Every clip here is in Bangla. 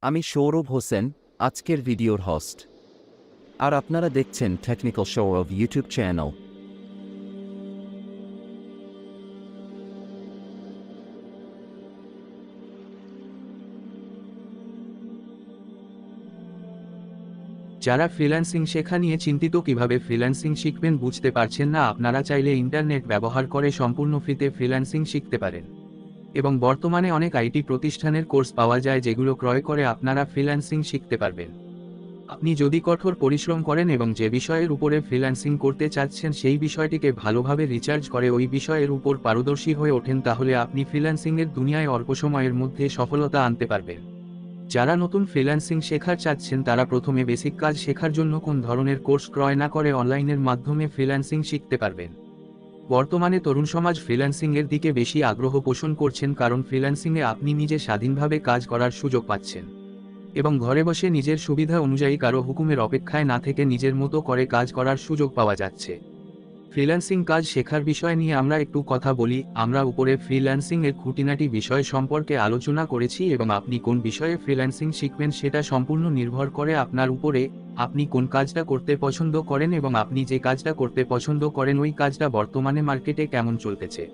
আমি সৌরভ হোসেন, আজকের ভিডিওর হোস্ট। আর আপনারা দেখছেন টেকনিক্যাল শোরভ ইউটিউব চ্যানেল। যারা ফ্রিল্যান্সিং শেখা নিয়ে চিন্তিত কিভাবে ফ্রিল্যান্সিং শিখবেন বুঝতে পারছেন না, আপনারা চাইলে ইন্টারনেট ব্যবহার করে সম্পূর্ণ ফ্রিতে ফ্রিল্যান্সিং শিখতে পারেন। এবং বর্তমানে অনেক আইটি প্রতিষ্ঠানের কোর্স পাওয়া যায় যেগুলো ক্রয় করে আপনারা ফ্রিল্যান্সিং শিখতে পারবেন। আপনি যদি কঠোর পরিশ্রম করেন এবং যে বিষয়ের উপরে ফ্রিল্যান্সিং করতে চাচ্ছেন সেই বিষয়টিকে ভালোভাবে রিসার্চ করে ওই বিষয়ের উপর পারদর্শী হয়ে ওঠেন, তাহলে আপনি ফ্রিল্যান্সিংয়ের দুনিয়ায় অল্প সময়ের মধ্যে সফলতা আনতে পারবেন। যারা নতুন ফ্রিল্যান্সিং শেখার চাচ্ছেন তারা প্রথমে বেসিক কাজ শেখার জন্য কোন ধরনের কোর্স ক্রয় না করে অনলাইনের মাধ্যমে ফ্রিল্যান্সিং শিখতে পারবেন। বর্তমানে তরুণ সমাজ ফ্রিল্যান্সিংয়ের দিকে বেশি আগ্রহ পোষণ করছেন, কারণ ফ্রিল্যান্সিংয়ে আপনি নিজে স্বাধীনভাবে কাজ করার সুযোগ পাচ্ছেন এবং ঘরে বসে নিজের সুবিধা অনুযায়ী কারো হুকুমের অপেক্ষায় না থেকে নিজের মতো করে কাজ করার সুযোগ পাওয়া যাচ্ছে। ফ্রিল্যান্সিং কাজ শেখার বিষয় নিয়ে আমরা একটু কথা বলি। আমরা উপরে ফ্রিল্যান্সিং এর খুঁটিনাটি বিষয় সম্পর্কে আলোচনা করেছি এবং আপনি কোন বিষয়ে ফ্রিল্যান্সিং শিখবেন সেটা সম্পূর্ণ নির্ভর করে আপনার উপরে। আপনি কোন কাজটা করতে পছন্দ করেন এবং আপনি যে কাজটা করতে পছন্দ করেন ওই কাজটা বর্তমানে মার্কেটে কেমন চলতেছে,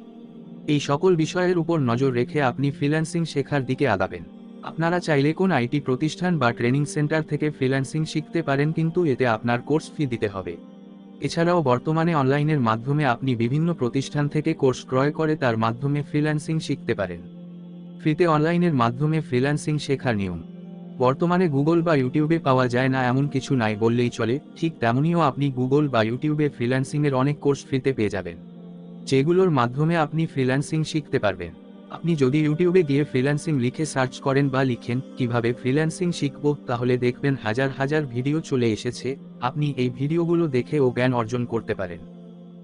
এই সকল বিষয়ের উপর নজর রেখে আপনি ফ্রিল্যান্সিং শেখার দিকে আগাবেন। আপনারা চাইলে কোন আইটি প্রতিষ্ঠান বা ট্রেনিং সেন্টার থেকে ফ্রিল্যান্সিং শিখতে পারেন, কিন্তু এতে আপনার কোর্স ফি দিতে হবে। এছাড়াও বর্তমানে অনলাইনের মাধ্যমে আপনি বিভিন্ন প্রতিষ্ঠান থেকে কোর্স ক্রয় করে তার মাধ্যমে ফ্রিল্যান্সিং শিখতে পারেন। ফ্রিতে অনলাইনের মাধ্যমে ফ্রিল্যান্সিং শেখার নিয়ম বর্তমানে গুগল বা ইউটিউবে পাওয়া যায় না এমন কিছু নাই বললেই চলে। ঠিক তেমনিও আপনি গুগল বা ইউটিউবে ফ্রিল্যান্সিংয়ের অনেক কোর্স ফ্রিতে পেয়ে যাবেন, যেগুলোর মাধ্যমে আপনি ফ্রিল্যান্সিং শিখতে পারবেন। আপনি যদি ইউটিউবে গিয়ে ফ্রিল্যান্সিং লিখে সার্চ করেন বা লিখেন কিভাবে ফ্রিল্যান্সিং শিখব, তাহলে দেখবেন হাজার হাজার ভিডিও চলে এসেছে। আপনি এই ভিডিওগুলো দেখে ও জ্ঞান অর্জন করতে পারেন।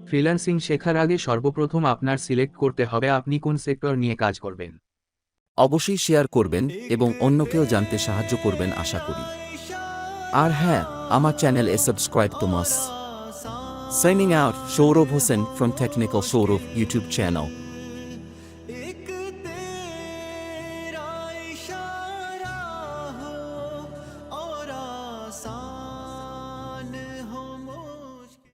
ফ্রিল্যান্সিং শেখার আগে সর্বপ্রথম আপনার সিলেক্ট করতে হবে আপনি কোন সেক্টর নিয়ে কাজ করবেন। অবশ্যই শেয়ার করবেন এবং অন্যকেও জানতে সাহায্য করবেন আশা করি। আর হ্যাঁ, আমার চ্যানেলে সাবস্ক্রাইব তো must. Signing out, Showrov Hossain from Technical Showrov YouTube channel.